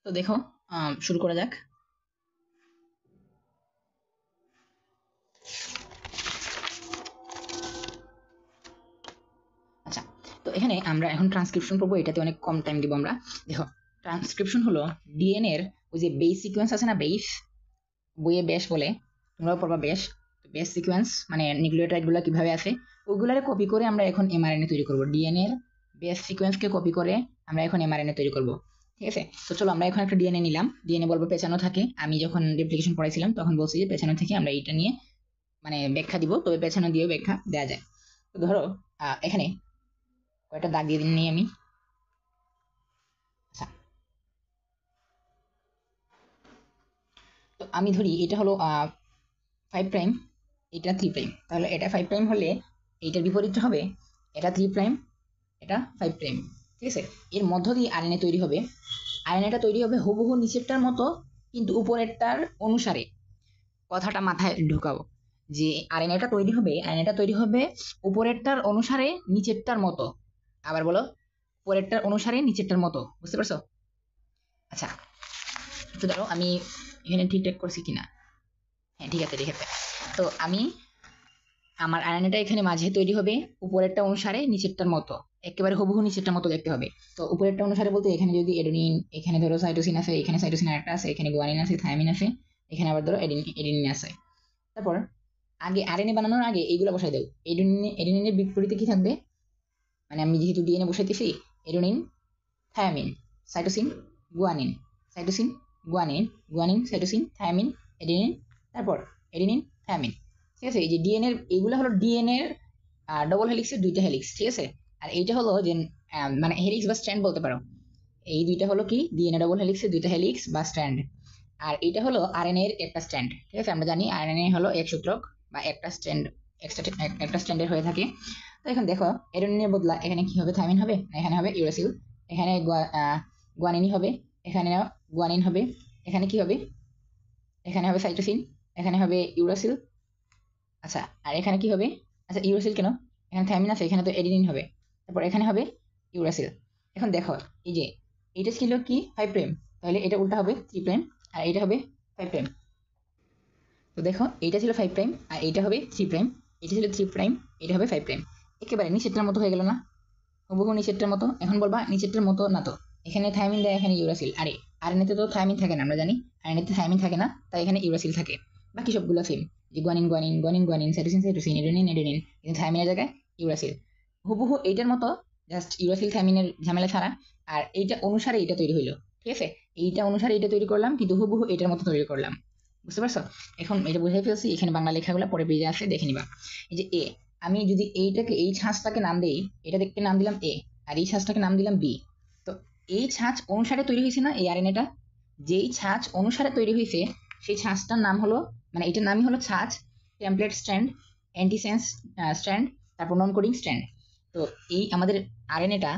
তো দেখো, শুরু করা যাক। আচ্ছা, তো এখানে আমরা এখন ট্রান্সক্রিপশন পড়বো। এটাতে অনেক কম টাইম দিব আমরা। দেখো, ট্রান্সক্রিপশন হলো ডিএনএ এর ওই যে বেস সিকোয়েন্স আছে না, বেস, বইয়ে বেস বলে, তোমরাও পড়বা বেস। বেস সিকোয়েন্স মানে নিউক্লিওটাইড গুলো কিভাবে আছে, ওইগুলারে কপি করে আমরা এখন এমআরএনএ তৈরি করব। ডিএনএ এর বেস সিকোয়েন্সকে কপি করে আমরা এখন এমআরএনএ তৈরি করব। ঠিক আছে, তো চলো আমরা এখন একটা ডিএনএ নিলাম। ডিএনএ বলবো পেছানো থাকে। আমি যখন রেপ্লিকেশন পড়াইছিলাম তখন বলছি যে পেছানো থেকে আমরা এইটা নিয়ে মানে ব্যাখ্যা দিব, তবে পেছানো দিয়ে ব্যাখ্যা দেওয়া যায়। তো ধরো এখানে কয়টা দাগ দিয়ে নিই আমি। আচ্ছা, তো আমি ধরি এটা হলো 5', এটা 3'। তাহলে এটা 5' হলে এইটার বিপরীতটা হবে এটা 3', এটা 5'। ঠিক আছে, এর মধ্য দিয়ে আরএনএ তৈরি হবে। আরএনএটা তৈরি হবে হুবহু নিচেরটার মতো, কিন্তু উপরেরটার অনুসারে। কথাটা মাথায় ঢুকাও যে আরএনএটা তৈরি হবে উপরেরটার অনুসারে নিচেরটার মতো। আবার বলো, উপরেরটার অনুসারে নিচেরটার মতো। বুঝতে পারছো? আচ্ছা, তো ধরো আমি এখানে ঠিকঠাক করছি কিনা। হ্যাঁ, ঠিক আছে ঠিক আছে। তো আমি আমার আয়নাটা এখানে মাঝে তৈরি হবে উপরেরটা অনুসারে নিচেরটার মতো, একেবারে হুবহু নিচেরটার মতো দেখতে হবে। তো উপরেরটা অনুসারে বলতে এখানে যদি এডেনিন, এখানে ধরো সাইটোসিন আছে, এখানে সাইটোসিন আরেকটা আছে, এখানে গুয়ানিন আছে, থায়ামিন আছে, এখানে আবার ধরো এডেনিন আছে। তারপর আগে আরএনএ বানানোর আগে এইগুলো বসাই দেব। এডেনিনের বিপরীতে কি থাকবে, মানে আমি যেহেতু ডিএনএ বসাইতেছি, adenine, thymine, cytosine, guanine, cytosine, guanine, guanine, cytosine, thymine, adenine, তারপর এডেনিন, থায়ামিন। ঠিক আছে, এই যে ডিএনএ এগুলো হলো ডিএনএ ডবল হেলিক্সের দুইটা হেলিক্স। ঠিক আছে, আর এইটা হলো যে মানে হেলিক্স বা স্ট্র্যান্ড বলতে পারো। এই দুইটা হলো কি ডিএনএ ডবল হেলিক্সের দুইটা হেলিক্স বা স্ট্র্যান্ড। আর এটা হলো আরএনএ এর একটা স্ট্র্যান্ড। ঠিক আছে, আমরা জানি আরএনএ হলো এক সূত্রক বা একটা স্ট্র্যান্ড, একটা স্ট্র্যান্ডের হয়ে থাকে। তো এখন দেখো, এডেনিনের বদলা এখানে কি হবে, থাইমিন হবে না, এখানে হবে ইউরাসিল। এখানে গুয়ানিনই হবে, এখানে গুয়ানিন হবে। এখানে কি হবে, এখানে হবে সাইটোসিন, এখানে হবে ইউরাসিল। আচ্ছা, আর এখানে কি হবে, আচ্ছা ইউরাসিল কেন, এখানে থাইমিন আছে, এখানে তো এডিনিন হবে। তারপর এখানে হবে ইউরাসিল। এখন দেখো, এই যে এটা ছিল কি 5', তাহলে এটা উল্টা হবে 3', আর এটা হবে 5'। তো দেখো, এইটা ছিল 5', আর এইটা হবে 3'। এটা ছিল 3', এটা হবে 5'। একেবারে নিচেরটার মতো হয়ে গেল না, হুবহু নিচেরটার মতো। এখন বলবা নিচেরটার মতো না তো, এখানে থাইমিন দেয়, এখানে ইউরাসিল। আরে আরএনএতে তো থাইমিন থাকে না, আমরা জানি আরএনএতে থাইমিন থাকে না, তাই এখানে ইউরাসিল থাকে। বাকি সবগুলো সেম, যে guanine guanine, guanine guanine, cytosine cytosine, adenine adenine, কিন্তু থাইমিনের জায়গায় ইউরাসিল। হুবহু এইটার মতো, জাস্ট ইউরাসিল থাইমিনের ঝামেলা ছাড়া। আর এইটা অনুসারে এটা তৈরি হইলো। ঠিক আছে, এইটা অনুসারে এটা তৈরি করলাম, কিন্তু হুবহু এটার মতো তৈরি করলাম। বুঝতে পারছো? এখন এটা বুঝাই ফেলছি। এখানে বাংলা লেখাগুলো পরে পেজে আছে, দেখে নিবা। এই যে এ, আমি যদি এইটাকে, এই ছাঁচটাকে নাম দেই, এটা দেখতে নাম দিলাম এ, আর এই ছাঁচটাকে নাম দিলাম বি। তো এই ছাঁচ অনুসারে তৈরি হয়েছে না এই আরএনএটা, যেই ছাঁচ অনুসারে তৈরি হয়েছে সেই ছাঁচটার নাম হলো, মানে এটার নামই হলো ছাঁচ, টেমপ্লেট স্ট্র্যান্ড, অ্যান্টিসেন্স স্ট্র্যান্ড, তারপর নন কোডিং স্ট্র্যান্ড। তো এই আমাদের আরএনএটা,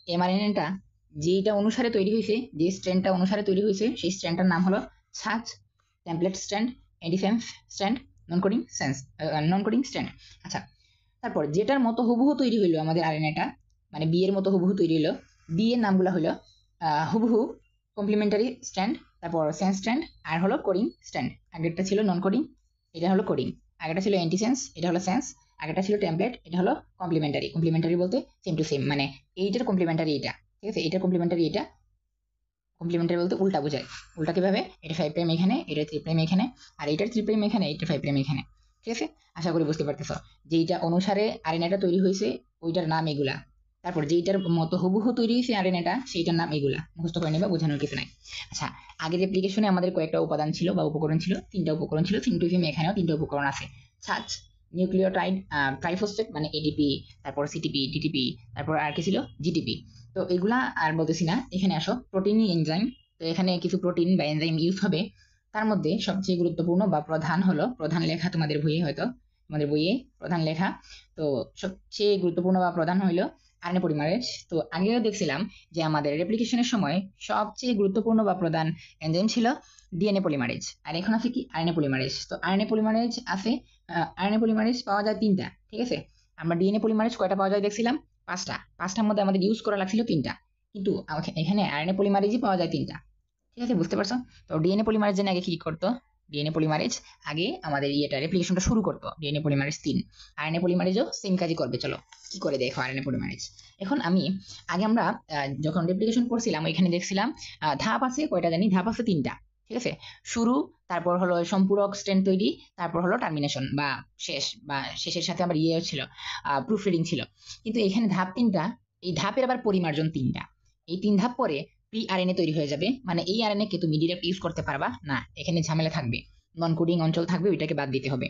এমআরএনএটা যেইটা অনুসারে তৈরি হয়েছে, যে স্ট্র্যান্ডটা অনুসারে তৈরি হয়েছে, সেই স্ট্র্যান্ডটার নাম হলো ছাঁচ, টেমপ্লেট স্ট্র্যান্ড, অ্যান্টিসেন্স স্ট্র্যান্ড, নন কোডিং স্ট্র্যান্ড। আচ্ছা, তারপর যেটার মতো হুবহু তৈরি হইলো আমাদের আরএনএটা, মানে বি এর মতো হুবহু তৈরি হইলো, বি এর নামগুলো হলো হুবহু কমপ্লিমেন্টারি স্ট্র্যান্ড, তারপর সেন্স স্ট্র্যান্ড, আর হলো কোডিং স্ট্র্যান্ড। আগেরটা ছিল নন কোডিং, এটা হলো কোডিং। আগেরটা ছিল অ্যান্টিসেন্স, এটা হলো সেন্স। আগেরটা ছিল টেমপ্লেট, এটা হলো কমপ্লিমেন্টারি। কমপ্লিমেন্টারি বলতে সেম টু সেম, মানে এইটার কমপ্লিমেন্টারি এটা। ঠিক আছে, এটার কমপ্লিমেন্টারি এটা। কমপ্লিমেন্টারি বলতে উল্টা বোঝায়। উল্টা কিভাবে, এটা 5' এখানে, এটা 3' এখানে, আর এটার 3' এখানে, এটা 5' এখানে। ঠিক আছে, আশা করি বুঝতে পারতেছো। যেইটা অনুসারে আরএনএটা তৈরি হয়েছে ওইটার নাম এগুলা। তারপর যেইটার মতো হুবহু তৈরি হয়েছে আরএনএটা, সেইটার নাম এগুলা। মুখস্থ করে নিবা, বোঝানোর কিছু নাই। আচ্ছা, আগের অ্যাপ্লিকেশনে আমাদের কয়েকটা উপাদান ছিল বা উপকরণ ছিল, 3টা উপকরণ ছিল। সিনটুফিম এখানেও 3টা উপকরণ আছে। ছাঁচ, নিউক্লিওটাইড, ট্রাইফসফেট মানে এডিপি, তারপর সিটিপি, টিটিপি, তারপর আর কি ছিল, জিটিপি। তো এগুলা আর বলতেছি না, এখানে আসো। প্রোটিন এনজাইম, তো এখানে কিছু প্রোটিন বা এনজাইম ইউজ হবে। তার মধ্যে সবচেয়ে গুরুত্বপূর্ণ বা প্রধান হলো, প্রধান লেখা তোমাদের বইয়ে, হয়তো তোমাদের বইয়ে প্রধান লেখা। তো সবচেয়ে গুরুত্বপূর্ণ বা প্রধান হইলো আরএনএ পলিমারেজ। তো আগেও দেখছিলাম যে আমাদের রেপ্লিকেশনের সময় সবচেয়ে গুরুত্বপূর্ণ বা প্রধান এনজাইম ছিল ডিএনএ পলিমারেজ, আর এখন আছে কি আরএনএ পলিমারেজ। তো আরএনএ পলিমারেজ আছে, আরএনএ পলিমারেজ পাওয়া যায় 3টা। ঠিক আছে, আমরা ডিএনএ পলিমারেজ কয়টা পাওয়া যায় দেখছিলাম, 5টা। 5টার মধ্যে আমাদের ইউজ করা লাগছিল 3টা, কিন্তু এখানে আরএনএ পলিমারেজই পাওয়া যায় 3টা। ঠিক আছে, বুঝতে পারছো? তো ডিএনএ পলিমারেজ আগে কি করতো? ডিএনএ পলিমারেজ আগে আমাদের রেপ্লিকেশনটা শুরু করতো ডিএনএ পলিমারেজ 3। আরএনএ পলিমারেজও সেম কাজই করবে। চলো কি করে দেখো আরএনএ পলিমারেজ। এখন আগে আমরা যখন রেপ্লিকেশন করছিলাম এখানে দেখছিলাম ধাপ আছে কয়টা জানি, ধাপ আছে 3টা। ঠিক আছে, শুরু, তারপর হলো সম্পূরক স্ট্র্যান্ড তৈরি, তারপর হলো টার্মিনেশন বা শেষ, বা শেষের সাথে আবার ছিল প্রুফ রিডিং ছিল। কিন্তু এখানে ধাপ 3টা, এই ধাপের আবার পরিমার্জন 3টা। এই 3 ধাপ পরে প্রি আরএনএ তৈরি হয়ে যাবে। মানে এই আরএনএ কে তুমি ডিরেক্ট ইউজ করতে পারবা না, এখানে ঝামেলা থাকবে, নন কোডিং অঞ্চল থাকবে, ওইটাকে বাদ দিতে হবে।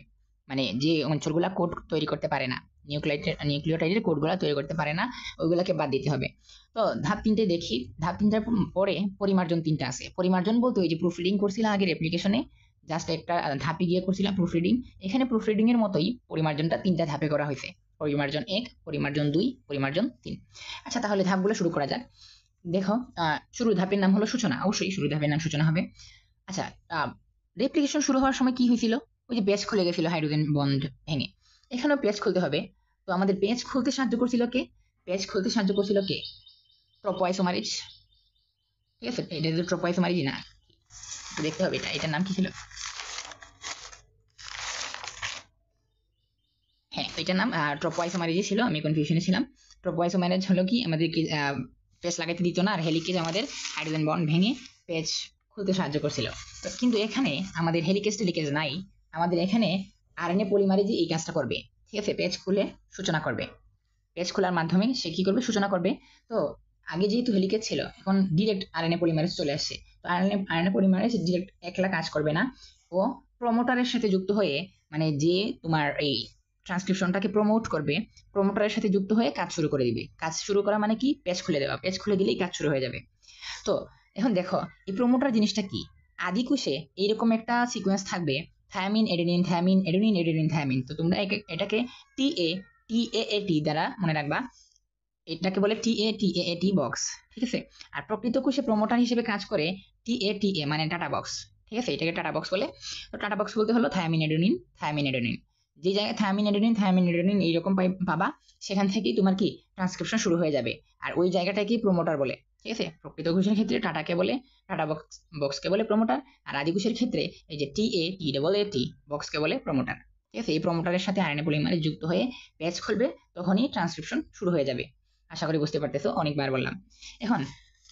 মানে যে অঞ্চলগুলা কোড তৈরি করতে পারে না, নিউক্লিওটাইডের কোডগুলা তৈরি করতে পারে না, ওইগুলাকে বাদ দিতে হবে। তো ধাপ 3টে দেখি। ধাপ 3টার পরে পরিমার্জন 3টা আছে। পরিমার্জন বলতে ওই যে প্রুফ রিডিং করছিলাম আগে রেপ্লিকেশনে, জাস্ট একটা ধাপে গিয়ে করছিলাম প্রুফ রিডিং। এখানে প্রুফ রিডিং এর মতোই পরিমার্জনটা 3টা ধাপে করা হয়েছে, পরিমার্জন 1, পরিমার্জন 2, পরিমার্জন 3। আচ্ছা, তাহলে ধাপগুলো শুরু করা যাক। দেখো, শুরু ধাপের নাম হলো সূচনা, অবশ্যই শুরু ধাপের নাম সূচনা হবে। আচ্ছা, রেপ্লিকেশন শুরু হওয়ার সময় কি হয়েছিল? ওই যে পেজ খুলে গেছিল হাইড্রোজেন বন্ড ভেঙে, এখানেও পেজ খুলতে হবে। তো আমাদের পেজ খুলতে সাহায্য করছিল কে? পেজ খুলতে সাহায্য করছিল কে? ট্রপোআইসোমারেজ। ঠিক আছে, এটা তো ট্রপোআইসোমারেজ না, দেখতে হবে এটার নাম কি ছিল। হ্যাঁ, এটার নাম ট্রপোআইসোমারেজ ছিল, আমি কনফিউশনে ছিলাম। ট্রপোআইসোমারেজ হলো কি আমাদেরকে পেজ লাগাইতে দিত না, আর হেলিকেজ আমাদের হাইড্রোজেন বন্ড ভেঙে পেজ খুলতে সাহায্য করছিল। তো কিন্তু এখানে আমাদের হেলিকেজ টেলিকেজ নাই, আমাদের এখানে আরএনএ পলিমারেজই এই কাজটা করবে। ঠিক আছে, পেজ খুলে সূচনা করবে, পেজ খোলার মাধ্যমে সে কি করবে? সূচনা করবে। তো আগে যেহেতু হেলিকেজ ছিল, এখন ডিরেক্ট আরএনএ পলিমারেজ চলে আসছে। তো আরএনএ পলিমারেজ ডিরেক্ট একলা কাজ করবে না, ও প্রমোটারের সাথে যুক্ত হয়ে, মানে যে তোমার এই ট্রান্সক্রিপশনটাকে প্রমোট করবে, প্রমোটারের সাথে যুক্ত হয়ে কাজ শুরু করে দিবে। কাজ শুরু করা মানে কি? পেজ খুলে দেওয়া, পেজ খুলে দিলেই কাজ শুরু হয়ে যাবে। তো এখন দেখো এই প্রমোটার জিনিসটা কি। আদি কোষে এইরকম একটা সিকোয়েন্স থাকবে, thymine adenine, thymine adenine, adenine thymine. তো তোমরা এটাকে টিএএটি দ্বারা মনে রাখবা, এটাকে বলে টিএটি বক্স। ঠিক আছে, আর প্রকৃত কোষে প্রমোটার হিসেবে কাজ করে টিএ মানে টাটা বক্স। ঠিক আছে, এটাকে টাটা বক্স বলে। তো টাটা বক্স বলতে হলো থায়ামিন এডেনিন, থায়ামিন এডেনিন। যে জায়গায় থায়ামিন এডেনিন এইরকম পাবা, সেখান থেকেই তোমার কি ট্রান্সক্রিপশন শুরু হয়ে যাবে। আর ওই জায়গাটাকেই প্রমোটার বলে। ঠিক আছে, প্রকৃত কোষের ক্ষেত্রে টাটাকে বলে, টাটা বক্সকে বলে প্রমোটার। আর আদি কোষের ক্ষেত্রে এই যে টি বক্সকে বলে প্রমোটার। ঠিক আছে, এই প্রমোটারের সাথে আরএনএ পলিমারেজ যুক্ত হয়ে পেজ খুলবে, তখনই ট্রান্সক্রিপশন শুরু হয়ে যাবে। আশা করি বুঝতে পারতেছো, অনেকবার বললাম। এখন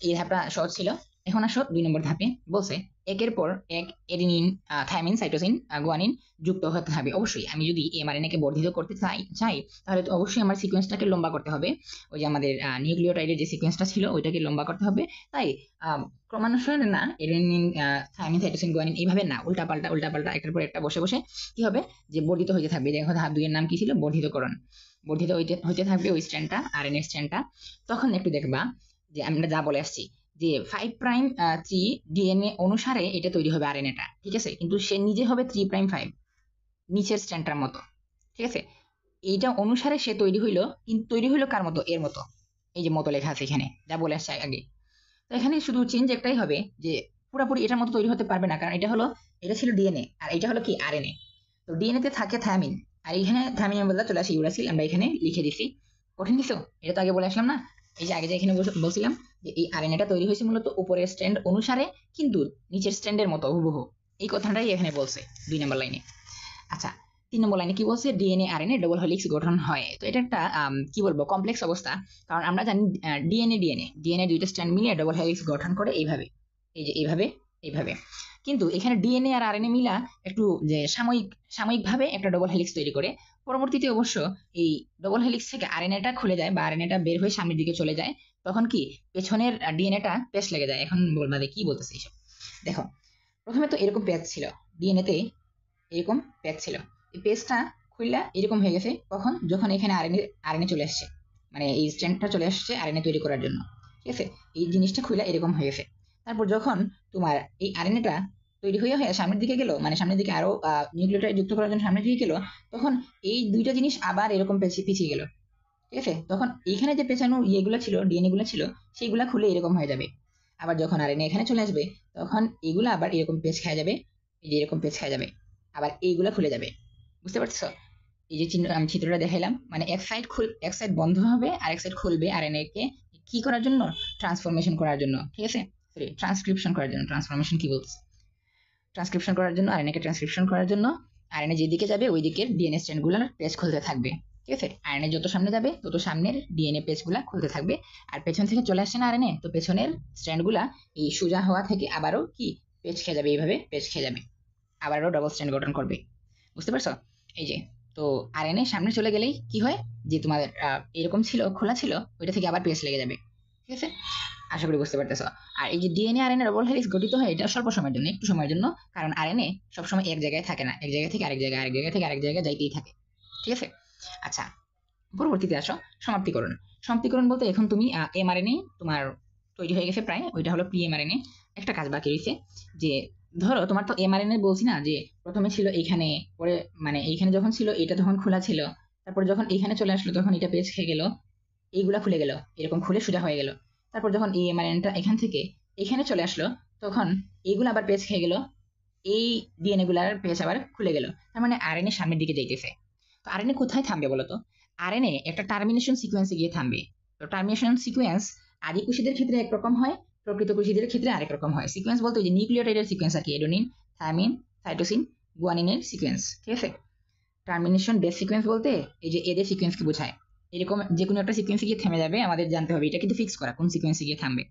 এই ধাপটা সহজ ছিল। এখন আসো 2 নম্বর ধাপে। বলছে একের পর এক এডেনিন, থায়ামিন, সাইটোসিন, গুয়ানিন যুক্ত হতে হবে। অবশ্যই আমি যদি এমআরএনএ কে বর্ধিত করতে চাই তাহলে তো অবশ্যই আমার সিকোয়েন্সটাকে লম্বা করতে হবে। ওই যে আমাদের নিউক্লিওটাইডের যে সিকোয়েন্সটা ছিল ওইটাকে লম্বা করতে হবে। তাই ক্রমানুসারে না, এডেনিন, থায়ামিন, সাইটোসিন, গুয়ানিন এইভাবে না, উল্টাপাল্টা একটার পর একটা বসে বসে কি হবে? যে বর্ধিত হতে থাকবে। দেখো ধাপ 2 এর নাম কি ছিল? বর্ধিতকরণ। বর্ধিত হইতে থাকবে ওই স্ট্র্যান্ডটা, আরএনএ স্ট্র্যান্ডটা। তখন একটু দেখবা যে আমরা যা বলে আসছি যে 5 প্রাইম 3 ডিএনএ অনুসারে এটা তৈরি হবে আরএনএটা। ঠিক আছে, কিন্তু সে নিজে হবে 3 প্রাইম 5, নিচের স্ট্র্যান্ডটার মতো। ঠিক আছে, এইটা অনুসারে সে তৈরি হইলো, কিন্তু তৈরি হইলো কার মতো? এর মতো। এই যে মতো লেখা আছে এখানে, যা বলে আসছে আগে। তো এখানে শুধু চেঞ্জ একটাই হবে, যে পুরোপুরি এটার মতো তৈরি হতে পারবে না, কারণ এটা ছিল ডিএনএ, আর এটা হলো কি আরএনএ। তো ডিএনএ তে থাকে থায়ামিন, আর এখানে থায়ামিনের বদলে চলে আসে ইউরাসিল, আমরা এখানে লিখে দিছি। কঠিন কিছু? এটা তো আগে বলে আসলাম না। এই যে আগে যে এখানে বলছিলাম যে এই আরএনএটা তৈরি হয়েছে মূলত উপরের স্ট্র্যান্ড অনুসারে, কিন্তু নিচের স্ট্র্যান্ডের মতো হুবহু। এই কথাটাই এখানে বলছে 2 নম্বর লাইনে। আচ্ছা, 3 নম্বর লাইনে কি বলছে? ডিএনএ আরএনএ ডবল হেলিক্স গঠন হয়। তো এটা একটা কি বলবো, কমপ্লেক্স অবস্থা। কারণ আমরা জানি ডিএনএ দুইটা স্ট্র্যান্ড মিলিয়ে ডবল হেলিক্স গঠন করে এইভাবে, এই যে এইভাবে। কিন্তু এখানে ডিএনএ আর আরএনএ মিলা একটু যে সাময়িকভাবে একটা ডবল হেলিক্স তৈরি করে। পরবর্তীতে অবশ্য এই ডবল হেলিক্স থেকে আরএনএটা খুলে যায়, বা আরএনএটা বের হয়ে সামনের দিকে চলে যায়। তখন কি পেছনের ডিএনএটা পেস্ট লেগে যায়। এখন বলবা যে কি বলতেছে এইসব। দেখো, প্রথমে তো এরকম পেজ ছিল ডিএনএ তে, এরকম পেজ ছিল। এই পেজটা খুললা এরকম হয়ে গেছে কখন? যখন এখানে আরএনএ চলে আসছে, মানে এই স্ট্র্যান্ডটা চলে আসছে আরএনএ তৈরি করার জন্য। ঠিক আছে, এই জিনিসটা খুললা এরকম হয়ে গেছে। তারপর যখন তোমার এই আরএনএটা তৈরি হয়ে সামনের দিকে গেল, মানে সামনের দিকে আরো নিউক্লিওটাইড যুক্ত করার জন্য সামনের দিকে গেল, তখন এই দুইটা জিনিস আবার এরকম পিছিয়ে গেল। ঠিক আছে, তখন এইখানে যে পেছানো ইয়েগুলো ছিল, ডিএনএ গুলো ছিল, সেইগুলা খুলে এরকম হয়ে যাবে। আবার যখন আরএনএ এখানে চলে আসবে, তখন এগুলা আবার এরকম পেজ খেয়ে যাবে, এই যে এরকম পেজ খেয়ে যাবে, আবার এইগুলা খুলে যাবে। বুঝতে পারছো? এই যে আমি চিত্রটা দেখাইলাম, মানে এক সাইড বন্ধ হবে আর এক সাইড খুলবে আরএনএ কে কি করার জন্য? ট্রান্সফরমেশন করার জন্য। ঠিক আছে, সরি ট্রান্সক্রিপশন করার জন্য, ট্রান্সফরমেশন কি বলছে, ট্রান্সক্রিপশন করার জন্য আরএনএ কে ট্রান্সক্রিপশন করার জন্য আরএনএ যেদিকে যাবে ওই দিকের ডিএনএ স্ট্র্যান্ডগুলোর পেজ খুলতে থাকবে। ঠিক আছে, আরএনএ যত সামনে যাবে তত সামনের ডিএনএ পেজগুলো খুলতে থাকবে। আর পেছন থেকে চলে আসছে না আরএনএ, তো পেছনের স্ট্র্যান্ডগুলা এই সোজা হওয়া থেকে আবারও কি পেজ খেয়ে যাবে, এইভাবে পেজ খেয়ে যাবে, আবারও ডাবল স্ট্র্যান্ড গঠন করবে। বুঝতে পারছো? এই যে, তো আরএনএ সামনে চলে গেলেই কি হয়, যে তোমার এরকম ছিল, খোলা ছিল, ওইটা থেকে আবার পেজ লেগে যাবে। ঠিক আছে, আশা করি বুঝতে পারতেছো। আর এই যে ডিএনএ আরএনএ ডবল হেলিক্স গঠিত হয়, এটা স্বল্প সময়ের জন্য, একটু সময়ের জন্য, কারণ আরএনএ সবসময় এক জায়গায় থাকে না, এক জায়গা থেকে আরেক জায়গায়, আরেক জায়গা থেকে আরেক জায়গায় যাইতেই থাকে। ঠিক আছে, আচ্ছা পরবর্তীতে আসো সমাপ্তিকরণ। সমাপ্তিকরণ বলতে এখন তুমি এমআরএনএ তোমার তৈরি হয়ে গেছে প্রায়, ওইটা হলো প্রি এমআরএনএ। একটা কাজ বাকি রয়েছে, যে ধরো তোমার তো এমআরএনএ বলছি না, যে প্রথমে ছিল এইখানে, পরে মানে এইখানে যখন ছিল এটা তখন খোলা ছিল, তারপর যখন এইখানে চলে আসলো তখন এটা পেজ খেয়ে গেল, এইগুলা খুলে গেল, এরকম খুলে সোজা হয়ে গেল। তারপর যখন এই এমআরএনএটা এখান থেকে এখানে চলে আসলো, তখন এইগুলো আবার পেজ খেয়ে গেল, এই ডিএনএ গুলার পেজ আবার খুলে গেল। তার মানে আরএনএ সামনের দিকে যাইতেছে। তো আরএনএ কোথায় থামবে বলতো? আরএনএ একটা টার্মিনেশন সিকোয়েন্সে গিয়ে থামবে। তো টার্মিনেশন সিকোয়েন্স আদি কোষীদের ক্ষেত্রে একরকম হয়, প্রকৃত কোষীদের ক্ষেত্রে আরেক রকম হয়। সিকোয়েন্স বলতে যে নিউক্লিওটাইডের সিকোয়েন্স আর কি, এডেনিন, থায়ামিন, সাইটোসিন, গুয়ানিনের সিকোয়েন্স। ঠিক আছে, টার্মিনেশন বেস সিকোয়েন্স বলতে এই যে এদের সিকোয়েন্সকে বোঝায়। এরকম যে কোনো একটা সিকোয়েন্সে গিয়ে থেমে যাবে, আমাদের জানতে হবে এটা কিন্তু ফিক্স করা কোন সিকোয়েন্সে গিয়ে থামবে।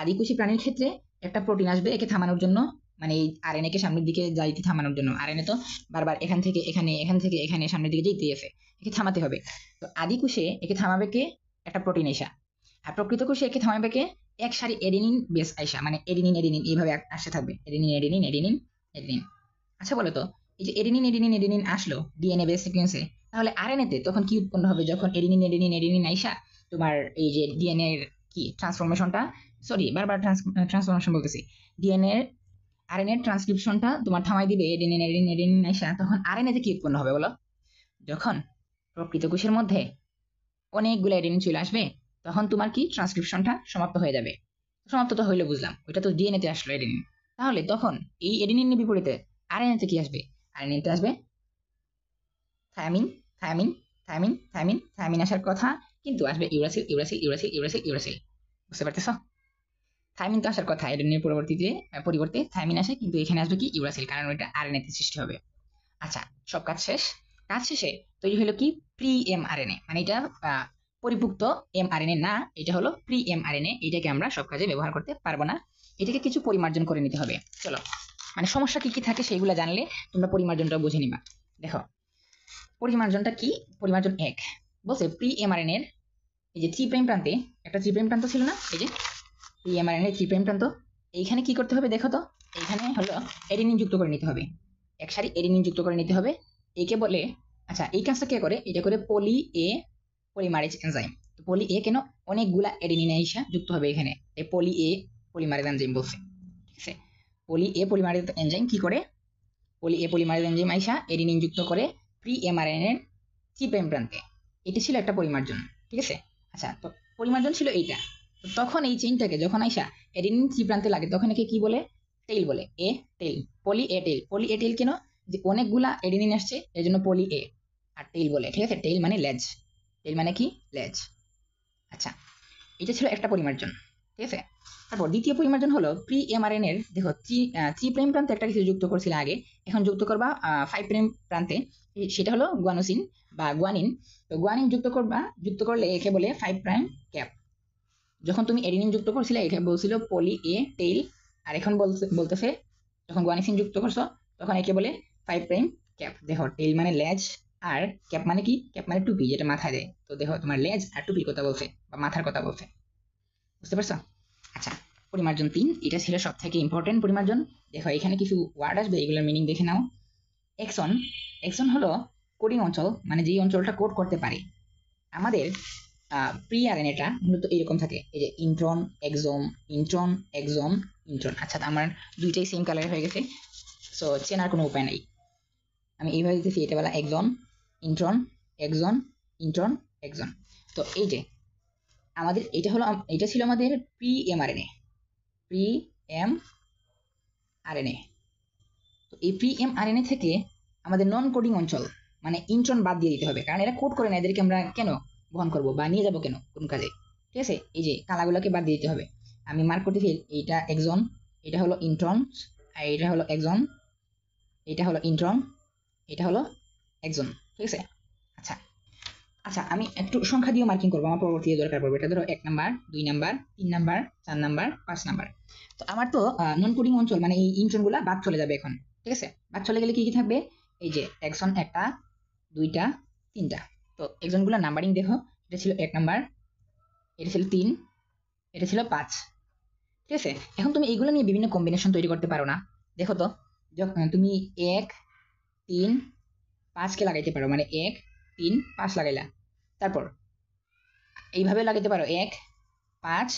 আদিকোষী প্রাণীর ক্ষেত্রে একটা প্রোটিন আসবে একে থামানোর জন্য, মানে এই আরএনএ কে সামনের দিকে যাইতে থামানোর জন্য। আরএনএ তো বারবার এখান থেকে এখানে, এখান থেকে এখানে সামনের দিকে যেতেই আছে, একে থামাতে হবে। তো আদিকোষে একে থামাবে কে? একটা প্রোটিন আইসা। আর প্রকৃত কোষে একে থামাবে কে? এক সারি এডেনিন বেস আইসা, মানে এডেনিন এডেনিন এইভাবে আসতে থাকবে, এডেনিন এডেনিন এডেনিন এডেনিন। আচ্ছা বলো তো, এই যে এডেনিন এডেনিন এডেনিন আসলো ডিএনএ বেস সিকোয়েন্সে, তাহলে আরএনএ তে তখন কি উৎপন্ন হবে যখন এডেনিন এডেনিন এডেনিন আইসা তোমার এই যে ডিএনএ এর কি ট্রান্সফরমেশনটা, সরি বারবার ট্রান্সফরমেশন বলতেছি, ডিএনএ আরএনএ ট্রান্সক্রিপশনটা তোমার থামাই দিবে এডেনিন এডেনিন এডেনিন আইসা, তখন আরএনএ তে কি উৎপন্ন হবে বলো? যখন প্রকৃত কোষের মধ্যে অনেকগুলো এডেনিন চলে আসবে, তখন তোমার কি ট্রান্সক্রিপশনটা সমাপ্ত হয়ে যাবে। সমাপ্ত তো হইলে বুঝলাম, ওইটা তো ডিএনএ তে আসলো এডেনিন। তাহলে তখন এই এডেনিনের বিপরীতে আরএনএ তে কি আসবে? আরএনএ তে আসবে thymine, thymine, thymine, thymine, thymine আসার কথা, কিন্তু আসবে uracil, uracil, uracil, uracil, uracil. বুঝতে পারতেছো? থাইমিন তো আসার কথা, এডেনিনের পরিবর্তে থাইমিন আসে, কিন্তু এখানে আসবে কি ইউরাসিল, কারণ ওইটা আরএনএ তে সৃষ্টি হবে। আচ্ছা, সব কাজ শেষ। কাজ শেষে তৈরি হলো কি প্রি এমআরএনএ, মানে এটা পরিপুক্ত এমআরএনএ না, এটা হলো প্রি এমআরএনএ। এটাকে আমরা সব কাজে ব্যবহার করতে পারবো না, এটাকে কিছু পরিমার্জন করে নিতে হবে। চলো, মানে সমস্যা কি কি থাকে সেইগুলো জানলে তোমরা পরিমার্জনটা বুঝে নিবা। দেখো পরিমার্জনটা কি। পরিমার্জন 1 বলছে প্রি এমআরএনএ এর এই যে 3 প্রাইম প্রান্তে একটা 3 প্রাইম প্রান্ত ছিল না, এই যে প্রি এমআরএনএ 3 প্রাইম প্রান্ত, এইখানে কি করতে হবে দেখো তো, এইখানে হলো এডেনিন যুক্ত করে নিতে হবে, এক সারি এডেনিন যুক্ত করে নিতে হবে। একে বলে, আচ্ছা এই কাজটা কে করে? এটা করে পলি এ পলিমারেজ এনজাইম। তো পলি এ কেন? অনেকগুলা এডেনিন আইসা যুক্ত হবে এখানে, এই পলি এ পলিমারেজ এনজাইম বলছে। ঠিক আছে, পলি এ পলিমারেজ এনজাইম কি করে? পলি এ পলিমারেজ এনজাইম আইসা এডেনিন যুক্ত করে প্রি এমআরএনএ এর 3 প্রাইম প্রান্তে। এটা ছিল একটা পরিমার্জন। ঠিক আছে, আচ্ছা তো পরিমার্জন ছিল এইটা। তো তখন এই চেইনটাকে যখন আইসা এডেনিন 3 প্রান্তে লাগে, তখন একে কি বলে? টেইল বলে, এ টেইল, পলি এ টেইল। পলি এ টেইল কেন? যে অনেকগুলা এডেনিন আসছে এই জন্য পলি এ, আর টেইল বলে। ঠিক আছে, টেইল মানে লেজ, টেইল মানে কি? লেজ। আচ্ছা, এটা ছিল একটা পরিমার্জন। ঠিক আছে, তারপর দ্বিতীয় পরিমার্জন হলো প্রি এমআরএনএ এর, দেখো 3 প্রাইম প্রান্তে একটা কিছু যুক্ত করছিল আগে, এখন যুক্ত করবা 5 প্রাইম প্রান্তে, সেটা হলো গুয়ানোসিন বা গুয়ানিন। তো গুয়ানিন যুক্ত করবা, যুক্ত করলে একে বলে 5 প্রাইম ক্যাপ। যখন তুমি এডিনিন যুক্ত করছিলে এটা বলছিল পলি এ টেইল, আর এখন বলতেছে যখন গুয়ানিসিন যুক্ত করছো তখন একে বলে 5 প্রাইম ক্যাপ। দেখো টেইল মানে লেজ, আর ক্যাপ মানে কি? ক্যাপ মানে টুপি, যেটা মাথায় দেয়। তো দেখো তোমার লেজ আর টুপির কথা বলছে বা মাথার কথা বলছে। বুঝতে পারছো? আচ্ছা, পরিমার্জন 3 এটা ছিল সব থেকে ইম্পর্টেন্ট পরিমার্জন। দেখো এখানে কিছু ওয়ার্ড আসবে, এগুলোর মিনিং দেখে নাও। এক্সন, এক্সন হলো কোডিং অঞ্চল, মানে যেই অঞ্চলটা কোড করতে পারে। আমাদের প্রি আরএনএটা মূলত এরকম থাকে, এই যে intron, exome, intron, exome, intron. আচ্ছা, আমার দুইটাই সেম কালার হয়ে গেছে, সো চেনার কোনো উপায় নাই। আমি এইভাবে দিতেছি, এটা বলা exon, intron, exon, intron, exon. তো এই যে আমাদের এটা হলো, এটা ছিল আমাদের pre mRNA, pre m RNA. তো এই প্রি এমআরএনএ থেকে আমাদের নন কোডিং অঞ্চল মানে ইন্ট্রন বাদ দিয়ে দিতে হবে, কারণ এরা কোড করে না, এদেরকে আমরা কেন বহন করবো বা নিয়ে যাবো কেন কোন কাজে? ঠিক আছে, এই যে কালাগুলোকে বাদ দিয়ে দিতে হবে। আমি মার্ক করতে ফেল, এইটা এক্সন, এটা হলো ইন্ট্রন, আর এটা হলো এক্সন, এটা হলো ইন্ট্রন, এটা হলো এক্সন। ঠিক আছে? আচ্ছা আচ্ছা, আমি একটু সংখ্যা দিয়ে মার্কিং করবো, আমার পরবর্তীতে দরকার পড়বে। এটা ধরো 1 number, 2 number, 3 number, 4 number, 5 number. তো আমার তো নন কোডিং অঞ্চল মানে এই ইন্ট্রন গুলা বাদ চলে যাবে এখন। ঠিক আছে? বাদ চলে গেলে কি কি থাকবে? এই যে এক্সন 1টা, 2টা, 3টা। তো এক্সন গুলা নাম্বারিং দেখো, এটা ছিল 1 নাম্বার, এটা ছিল 3, এটা ছিল 5। ঠিক আছে? এখন তুমি এইগুলো নিয়ে বিভিন্ন কম্বিনেশন তৈরি করতে পারো না? দেখো তো, যখন তুমি 1, 3, 5 কে লাগাইতে পারো, মানে 1, 3, 5 লাগাইলা। তারপর এইভাবে লাগাইতে পারো 1, 5,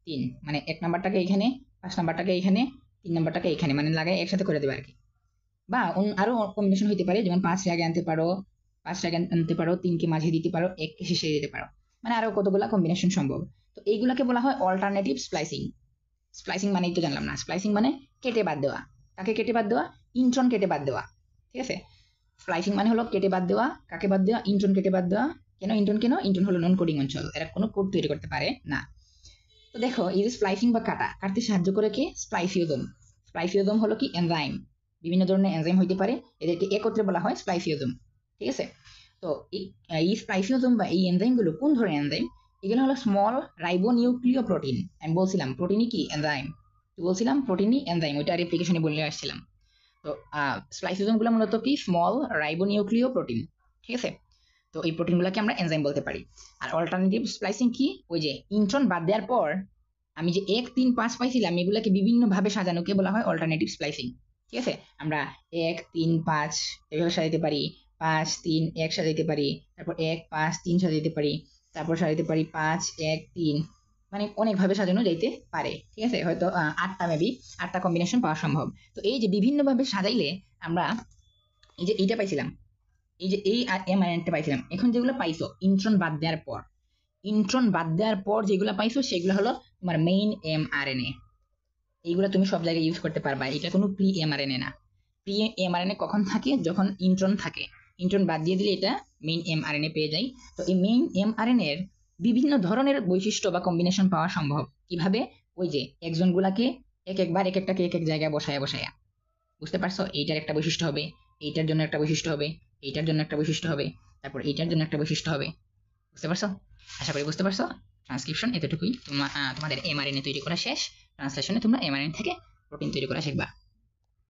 3, মানে 1 নাম্বারটাকে এখানে, 5 নাম্বারটাকে এখানে, 3 নাম্বারটাকে এখানে, মানে লাগাই একসাথে করে দেবে আর কি। বা আরো কম্বিনেশন হইতে পারে, যেমন 5 আগে আনতে পারো, 5 আগে আনতে পারো, 3 কে মাঝে দিতে পারো, 1 কে শেষে দিতে পারো, মানে আরো কতগুলা কম্বিনেশন সম্ভব। তো এইগুলাকে বলা হয় অল্টারনেটিভ স্প্লাইসিং। স্প্লাইসিং মানেই তো জানলাম না, স্প্লাইসিং মানে কেটে বাদ দেওয়া। কাকে কেটে বাদ দেওয়া? ইন্ট্রন কেটে বাদ দেওয়া। ঠিক আছে? স্প্লাইসিং মানে হলো কেটে বাদ দেওয়া। কাকে বাদ দেওয়া? ইন্ট্রন কেটে বাদ দেওয়া। কেন ইন্ট্রন? কেন ইন্ট্রন হলো নন কোডিং অঞ্চল, এরা কোনো কোড তৈরি করতে পারে না। তো দেখো, এই যে স্প্লাইসিং বা কাটতে সাহায্য করে কি? স্প্লাইসিওজোম। স্প্লাইসিওজোম হলো কি? এনজাইম। বিভিন্ন ধরনের এনজাইম হইতে পারে, এদেরকে একত্রে বলা হয় স্প্লাইসিওজোম। ঠিক আছে? তো এই স্প্লাইসিওজোম বা এই এনজাইম গুলো কোন ধরনের এনজাইম? এগুলো হলো স্মল রাইবোনিউক্লিয় প্রোটিন। আমি বলছিলাম প্রোটিনই কি? এনজাইম। বলছিলাম প্রোটিনই এনজাইম, ওইটা রেপ্লিকেশনে বলে আসছিলাম। তো স্প্লাইসিওজোম গুলো মূলত কি? Small ribonucleoprotein. ঠিক আছে? তো এই প্রোটিনগুলোকে আমরা এনজাইম বলতে পারি। আর অল্টারনেটিভ স্প্লাইসিং কি? ওই যে ইন্ট্রন বাদ দেওয়ার পর আমি যে 1, 3, 5 পাইছিলাম, এগুলাকে বিভিন্ন ভাবে সাজানোকে বলা হয় অল্টারনেটিভ স্প্লাইসিং। ঠিক আছে? আমরা 1, 3, 5 এভাবে সাজাইতে পারি, 5, 3, 1 সাজাইতে পারি, তারপর 1, 5, 3 সাজাইতে পারি, তারপর সাজাইতে পারি 5, 1, 3, মানে অনেক ভাবে সাজানো যাইতে পারে। ঠিক আছে? হয়তো 8টা মেবি 8টা কম্বিনেশন পাওয়া সম্ভব। তো এই যে বিভিন্ন ভাবে সাজাইলে আমরা এই যে এইটা পাইছিলাম, এই যে এই এমআরএনএটা পাইছিলাম। এখন যেগুলো পাইছো ইন্ট্রন বাদ দেওয়ার পর, ইন্ট্রন বাদ দেওয়ার পর যেগুলো পাইছো সেগুলো হলো তোমার মেইন এমআরএনএ। এইগুলো তুমি সব জায়গায় ইউজ করতে পারবা, এটা কোনো প্রি এমআরএনএ না। প্রি এমআরএনএ কখন থাকে? যখন ইন্ট্রন থাকে। ইন্ট্রন বাদ দিয়ে দিলে এটা মেইন এমআরএনএ পেয়ে যায়। তো এই মেইন এমআরএনএ এর বিভিন্ন ধরনের বৈশিষ্ট্য বা কম্বিনেশন পাওয়া সম্ভব কিভাবে? ওই যে একজনগুলাকে একবার এক একটাকে এক এক জায়গায় বসায়া বসায়া। বুঝতে পারছো? এইটার একটা বৈশিষ্ট্য হবে, এইটার জন্য একটা বৈশিষ্ট্য হবে, এইটার জন্য একটা বৈশিষ্ট্য হবে, তারপর এইটার জন্য একটা বৈশিষ্ট্য হবে। বুঝতে পারছো? আশা করি বুঝতে পারছো। ট্রান্সক্রিপশন এতটুকুই, তোমাদের এমআরএনএ তৈরি করা শেষ। ট্রান্সলেশনে তোমরা এমআরএনএ থেকে প্রোটিন তৈরি করা শিখবা।